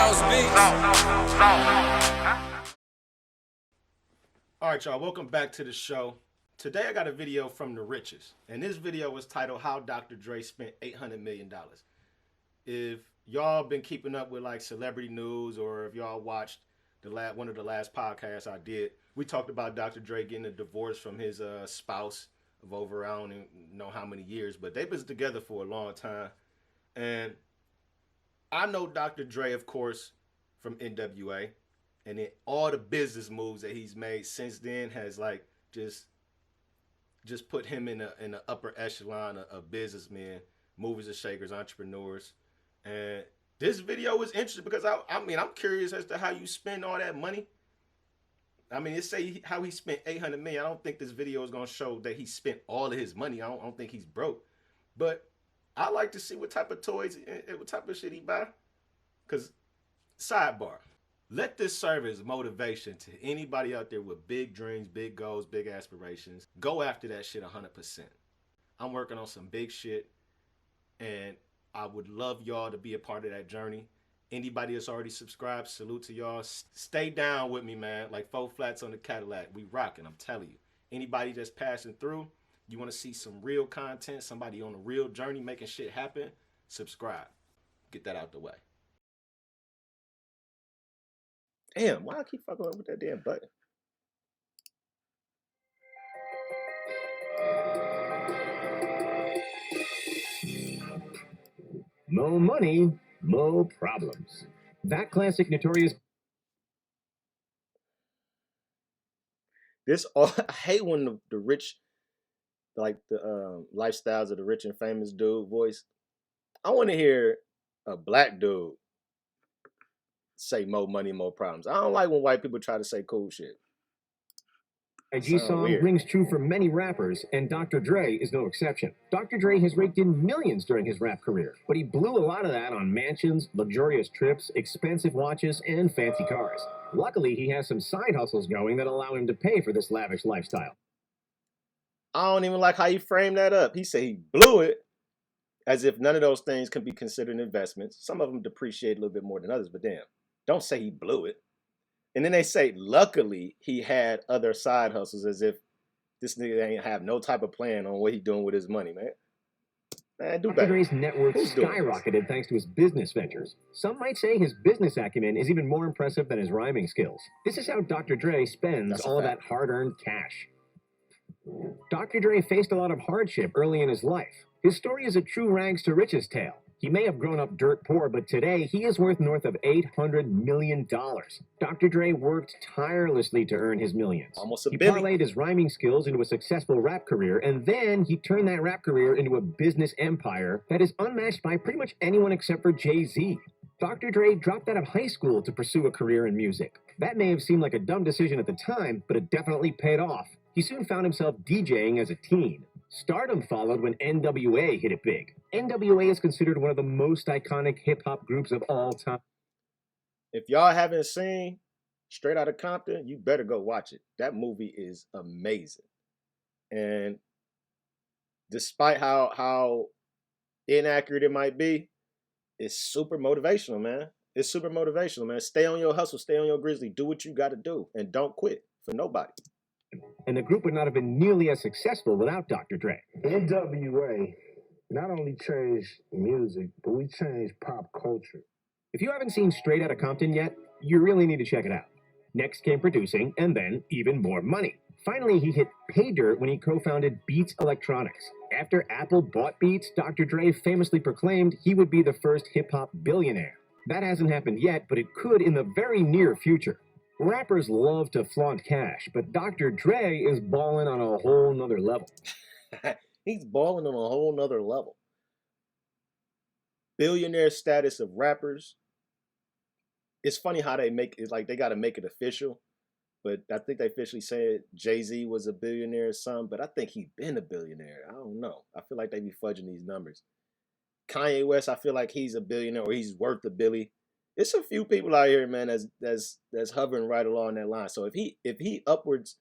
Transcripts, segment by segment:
All right, y'all, welcome back to the show. Today I got a video from the richest, and this video was titled How Dr. Dre Spent $800 Million. If y'all been keeping up with like celebrity news, or if y'all watched one of the last podcasts I did, we talked about Dr. Dre getting a divorce from his spouse of over, I don't even know how many years, but they've been together for a long time. And I know Dr. Dre, of course, from NWA, and then all the business moves that he's made since then has like just put him in the upper echelon of businessmen, movers and shakers, entrepreneurs. And this video was interesting because I mean, I'm curious as to how you spend all that money. I mean, it say how he spent $800 million. I don't think this video is gonna show that he spent all of his money. I don't think he's broke, but I like to see what type of toys, what type of shit he buy. Cause sidebar, let this serve as motivation to anybody out there with big dreams, big goals, big aspirations. Go after that shit 100%. I'm working on some big shit, and I would love y'all to be a part of that journey. Anybody that's already subscribed, salute to y'all. Stay down with me, man. Like 4 flats on the Cadillac. We rocking, I'm telling you. Anybody that's passing through, you want to see some real content, somebody on a real journey making shit happen, subscribe. Get that out the way. Damn, why I keep fucking up with that damn button? Mo money, mo problems. That classic notorious. I hate when the rich, like the lifestyles of the rich and famous dude voice. I want to hear a black dude say more money, more problems. I don't like when white people try to say cool shit. IG song rings true for many rappers, and Dr. Dre is no exception. Dr. Dre has raked in millions during his rap career, but he blew a lot of that on mansions, luxurious trips, expensive watches, and fancy cars. Luckily, he has some side hustles going that allow him to pay for this lavish lifestyle. I don't even like how you framed that up. He said he blew it, as if none of those things can be considered investments. Some of them depreciate a little bit more than others, but damn, don't say he blew it. And then they say, luckily, he had other side hustles, as if this nigga ain't have no type of plan on what he doing with his money, man. Man, do better. Dr. Dre's net worth skyrocketed thanks to his business ventures. Some might say his business acumen is even more impressive than his rhyming skills. This is how Dr. Dre spends all of that hard-earned cash. Dr. Dre faced a lot of hardship early in his life. His story is a true rags to riches tale. He may have grown up dirt poor, but today he is worth north of $800 million. Dr. Dre worked tirelessly to earn his millions. Almost a He billion. parlayed his rhyming skills into a successful rap career, and then he turned that rap career into a business empire that is unmatched by pretty much anyone except for Jay-Z. Dr. Dre dropped out of high school to pursue a career in music. That may have seemed like a dumb decision at the time, but it definitely paid off. He soon found himself DJing as a teen. Stardom followed when NWA hit it big. NWA is considered one of the most iconic hip-hop groups of all time. If y'all haven't seen Straight Outta Compton, you better go watch it. That movie is amazing. And despite how inaccurate it might be, it's super motivational, man. It's super motivational, man. Stay on your hustle, stay on your grizzly, do what you got to do, and don't quit for nobody. And the group would not have been nearly as successful without Dr. Dre. NWA not only changed music, but we changed pop culture. If you haven't seen Straight Outta Compton yet, you really need to check it out. Next came producing, and then even more money. Finally, he hit pay dirt when he co-founded Beats Electronics. After Apple bought Beats, Dr. Dre famously proclaimed he would be the first hip-hop billionaire. That hasn't happened yet, but it could in the very near future. Rappers love to flaunt cash, but Dr. Dre is balling on a whole nother level. He's balling on a whole nother level. Billionaire status of rappers. It's funny how they make it, like they got to make it official. But I think they officially said Jay-Z was a billionaire or something, but I think he's been a billionaire. I don't know. I feel like they be fudging these numbers. Kanye West, I feel like he's a billionaire, or he's worth a billy. It's a few people out here, man, that's hovering right along that line. So if he upwards,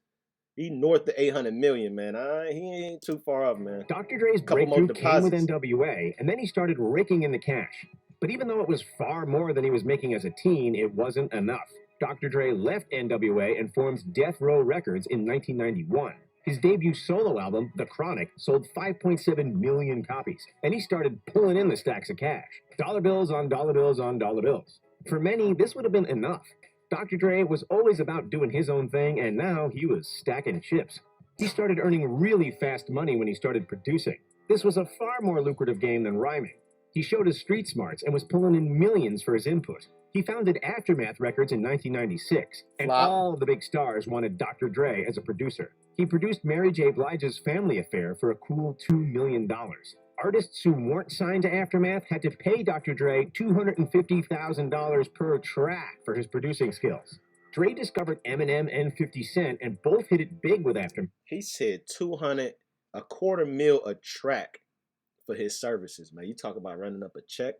he north of 800 million, man. He ain't too far off, man. Dr. Dre's breakthrough came with NWA, and then he started raking in the cash. But even though it was far more than he was making as a teen, it wasn't enough. Dr. Dre left NWA and formed Death Row Records in 1991. His debut solo album, The Chronic, sold 5.7 million copies, and he started pulling in the stacks of cash. Dollar bills on dollar bills on dollar bills. For many, this would have been enough. Dr. Dre was always about doing his own thing, and now he was stacking chips. He started earning really fast money when he started producing. This was a far more lucrative game than rhyming. He showed his street smarts and was pulling in millions for his input. He founded Aftermath Records in 1996, and all of the big stars wanted Dr. Dre as a producer. He produced Mary J. Blige's Family Affair for a cool $2 million. Artists who weren't signed to Aftermath had to pay Dr. Dre $250,000 per track for his producing skills. Dre discovered Eminem and 50 Cent, and both hit it big with Aftermath. He said $225,000 a track for his services, man. You talk about running up a check.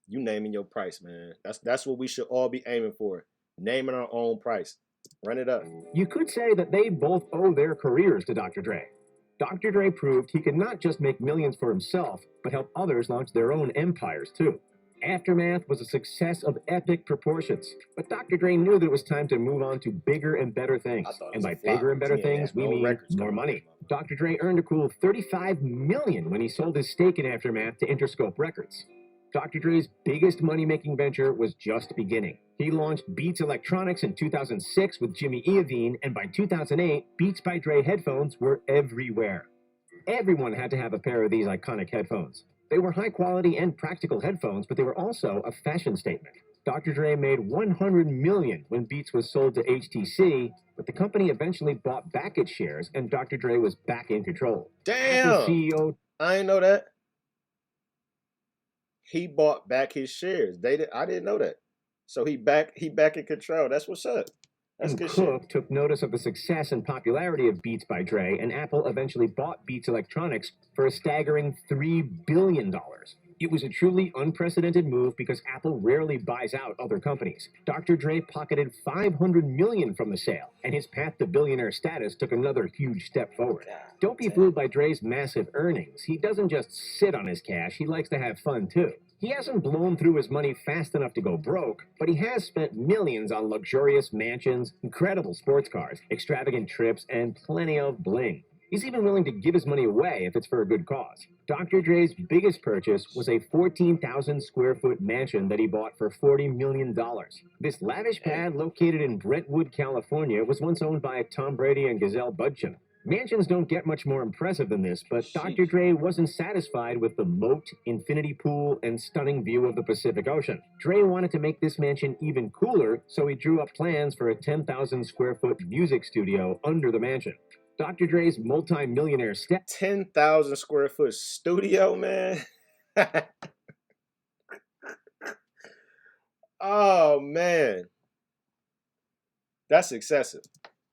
You naming your price, man. That's what we should all be aiming for. Naming our own price. Run it up. You could say that they both owe their careers to Dr. Dre. Dr. Dre proved he could not just make millions for himself, but help others launch their own empires, too. Aftermath was a success of epic proportions, but Dr. Dre knew that it was time to move on to bigger and better things. And by bigger and better things, we mean more money. Dr. Dre earned a cool $35 million when he sold his stake in Aftermath to Interscope Records. Dr. Dre's biggest money-making venture was just beginning. He launched Beats Electronics in 2006 with Jimmy Iovine, and by 2008, Beats by Dre headphones were everywhere. Everyone had to have a pair of these iconic headphones. They were high-quality and practical headphones, but they were also a fashion statement. Dr. Dre made $100 million when Beats was sold to HTC, but the company eventually bought back its shares, and Dr. Dre was back in control. Damn! Apple CEO... I didn't know that. He bought back his shares. I didn't know that. So he back in control. That's what's up. That's good shit. COUPE took notice of the success and popularity of Beats by Dre, and Apple eventually bought Beats Electronics for a staggering $3 billion. It was a truly unprecedented move because Apple rarely buys out other companies. Dr. Dre pocketed $500 million from the sale, and his path to billionaire status took another huge step forward. Don't be fooled by Dre's massive earnings. He doesn't just sit on his cash, he likes to have fun too. He hasn't blown through his money fast enough to go broke, but he has spent millions on luxurious mansions, incredible sports cars, extravagant trips, and plenty of bling. He's even willing to give his money away if it's for a good cause. Dr. Dre's biggest purchase was a 14,000 square foot mansion that he bought for $40 million. This lavish pad located in Brentwood, California was once owned by Tom Brady and Gisele Bündchen. Mansions don't get much more impressive than this, but Dr. Dre wasn't satisfied with the moat, infinity pool, and stunning view of the Pacific Ocean. Dre wanted to make this mansion even cooler, so he drew up plans for a 10,000 square foot music studio under the mansion. Dr. Dre's multi-millionaire 10,000 square foot studio, man. Oh, man. That's excessive.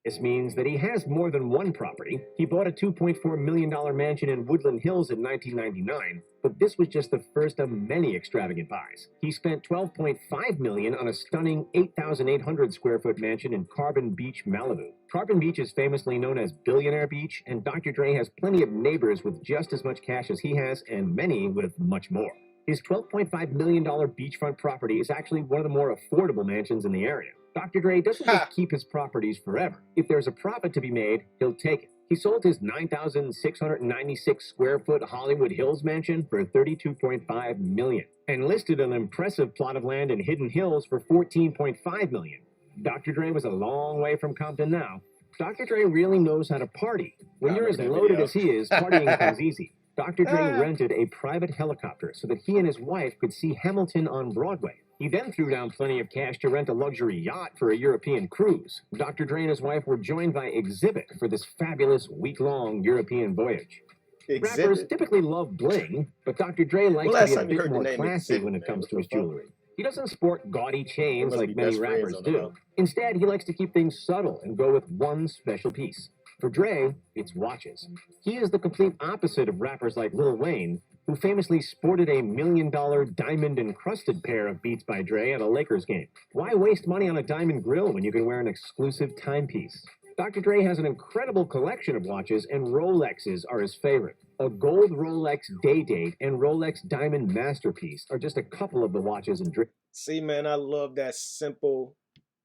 This means that he has more than one property. He bought a $2.4 million mansion in Woodland Hills in 1999, but this was just the first of many extravagant buys. He spent $12.5 million on a stunning 8,800 square foot mansion in Carbon Beach, Malibu. Carbon Beach is famously known as Billionaire Beach, and Dr. Dre has plenty of neighbors with just as much cash as he has, and many with much more. His $12.5 million beachfront property is actually one of the more affordable mansions in the area. Dr. Dre doesn't just keep his properties forever. If there's a profit to be made, he'll take it. He sold his 9,696 square foot Hollywood Hills mansion for $32.5 million and listed an impressive plot of land in Hidden Hills for $14.5 million. Dr. Dre was a long way from Compton now. Dr. Dre really knows how to party. When you're as loaded as he is, partying comes easy. Dr. Dre rented a private helicopter so that he and his wife could see Hamilton on Broadway. He then threw down plenty of cash to rent a luxury yacht for a European cruise. Dr. Dre and his wife were joined by Exhibit for this fabulous week-long European voyage. Rappers typically love bling, but Dr. Dre likes to be a bit more classy when it comes to his jewelry. He doesn't sport gaudy chains like many rappers do. Instead, he likes to keep things subtle and go with one special piece. For Dre, it's watches. He is the complete opposite of rappers like Lil Wayne, who famously sported a $1 million diamond-encrusted pair of Beats by Dre at a Lakers game. Why waste money on a diamond grill when you can wear an exclusive timepiece? Dr. Dre has an incredible collection of watches, and Rolexes are his favorite. A gold Rolex Day Date and Rolex Diamond Masterpiece are just a couple of the watches and See, man, I love that simple,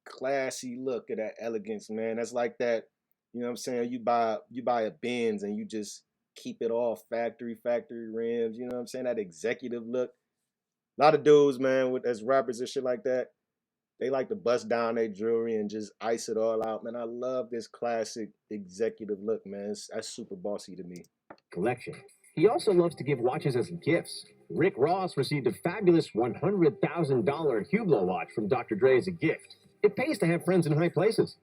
classy look of that elegance, man. That's like that, you know what I'm saying? You buy a Benz and you just keep it all factory rims, you know what I'm saying? That executive look. A lot of dudes, man, with as rappers and shit like that, they like to bust down their jewelry and just ice it all out. Man, I love this classic executive look, man. That's super bossy to me. collection. He also loves to give watches as gifts. Rick Ross received a fabulous $100,000 Hublot watch from Dr. Dre as a gift. It pays to have friends in high places.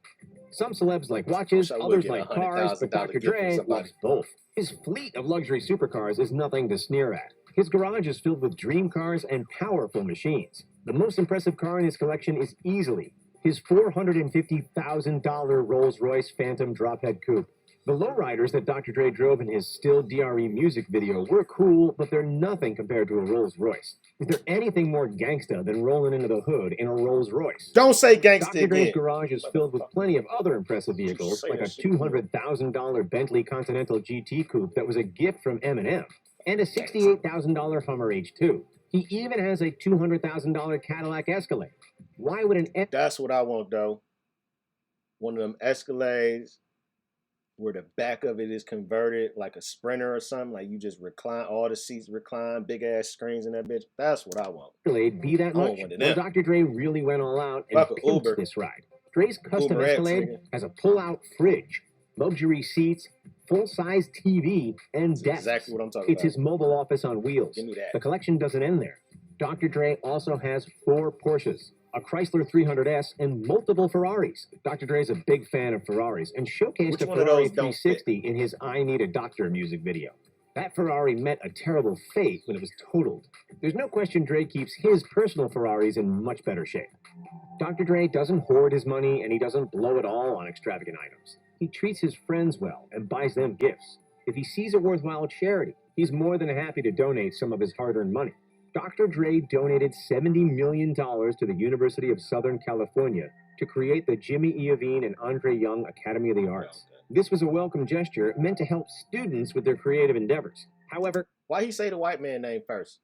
Some celebs like watches, others like cars, but Dr. Dre loves both. His fleet of luxury supercars is nothing to sneer at. His garage is filled with dream cars and powerful machines. The most impressive car in his collection is easily his $450,000 Rolls-Royce Phantom Drophead Coupe. The lowriders that Dr. Dre drove in his Still DRE music video were cool, but they're nothing compared to a Rolls-Royce. Is there anything more gangsta than rolling into the hood in a Rolls-Royce? Don't say gangsta Dr. Dre's again. garage is filled with plenty of other impressive vehicles, like a $200,000 Bentley Continental GT Coupe that was a gift from Eminem, and a $68,000 Hummer H2. He even has a $200,000 Cadillac Escalade. Why would an... That's what I want, though. One of them Escalades where the back of it is converted like a Sprinter or something, like you just recline, all the seats recline, big ass screens in that bitch. That's what I want. Escalade be that much? Well, Dr. Dre really went all out and pimped this ride. Dre's custom Escalade has a pull-out fridge, luxury seats, full-size TV, and desks. Exactly what I'm talking about. It's his mobile office on wheels. Give me that. The collection doesn't end there. Dr. Dre also has 4 Porsches, a Chrysler 300S, and multiple Ferraris. Dr. Dre is a big fan of Ferraris and showcased a Ferrari 360 in his I Need a Doctor music video. That Ferrari met a terrible fate when it was totaled. There's no question Dre keeps his personal Ferraris in much better shape. Dr. Dre doesn't hoard his money and he doesn't blow it all on extravagant items. He treats his friends well and buys them gifts. If he sees a worthwhile charity, he's more than happy to donate some of his hard-earned money. Dr. Dre donated $70 million to the University of Southern California to create the Jimmy Iovine and Andre Young Academy of the Arts. This was a welcome gesture meant to help students with their creative endeavors. However, why he say the white man name first?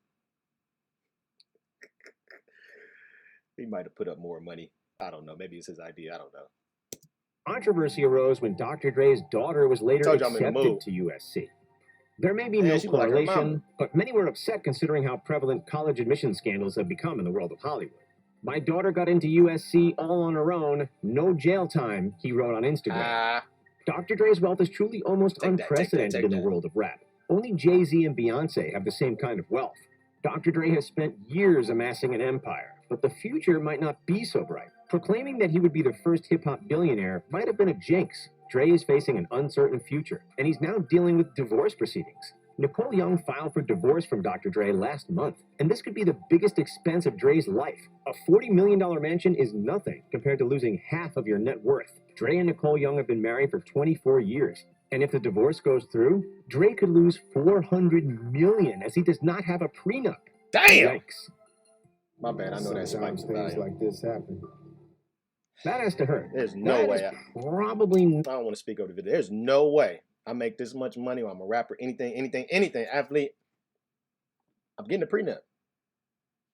He might have put up more money. I don't know. Maybe it's his idea. I don't know. Controversy arose when Dr. Dre's daughter was later accepted to USC. There may be no correlation, but many were upset considering how prevalent college admission scandals have become in the world of Hollywood. My daughter got into USC all on her own, no jail time, he wrote on Instagram. Dr. Dre's wealth is truly almost unprecedented in the world of rap. Only Jay-Z and Beyonce have the same kind of wealth. Dr. Dre has spent years amassing an empire, but the future might not be so bright. Proclaiming that he would be the first hip-hop billionaire might have been a jinx. Dre is facing an uncertain future, and he's now dealing with divorce proceedings. Nicole Young filed for divorce from Dr. Dre last month, and this could be the biggest expense of Dre's life. A $40 million mansion is nothing compared to losing half of your net worth. Dre and Nicole Young have been married for 24 years, and if the divorce goes through, Dre could lose $400 million as he does not have a prenup. Damn! Yikes. My bad, I know that spikes the value. Like this happen. That has to hurt. There's no way. I don't want to speak over the video. There's no way I make this much money or I'm a rapper, anything, athlete. I'm getting a prenup.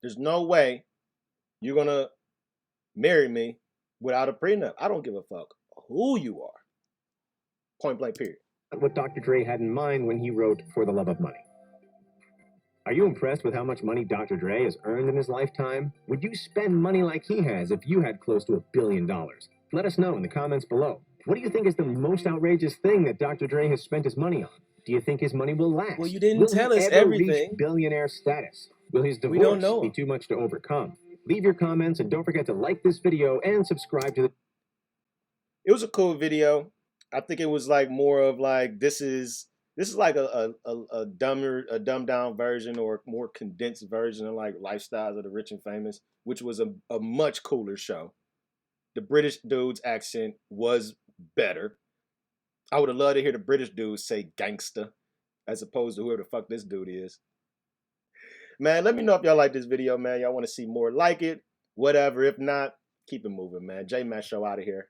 There's no way you're going to marry me without a prenup. I don't give a fuck who you are. Point blank, period. What Dr. Dre had in mind when he wrote For the Love of Money. Are you impressed with how much money Dr. Dre has earned in his lifetime? Would you spend money like he has if you had close to $1 billion? Let us know in the comments below. What do you think is the most outrageous thing that Dr. Dre has spent his money on? Do you think his money will last? Well, you didn't tell us everything. Reach billionaire status? Will his divorce be too much to overcome? Leave your comments and don't forget to like this video and subscribe to the... It was a cool video. I think it was like more of like, this is like a dumbed down version or more condensed version of like Lifestyles of the Rich and Famous, which was a much cooler show. The British dude's accent was better. I would have loved to hear the British dude say gangsta as opposed to whoever the fuck this dude is. Man, let me know if y'all like this video, man. Y'all want to see more like it, whatever. If not, keep it moving, man. JMatt Show out of here.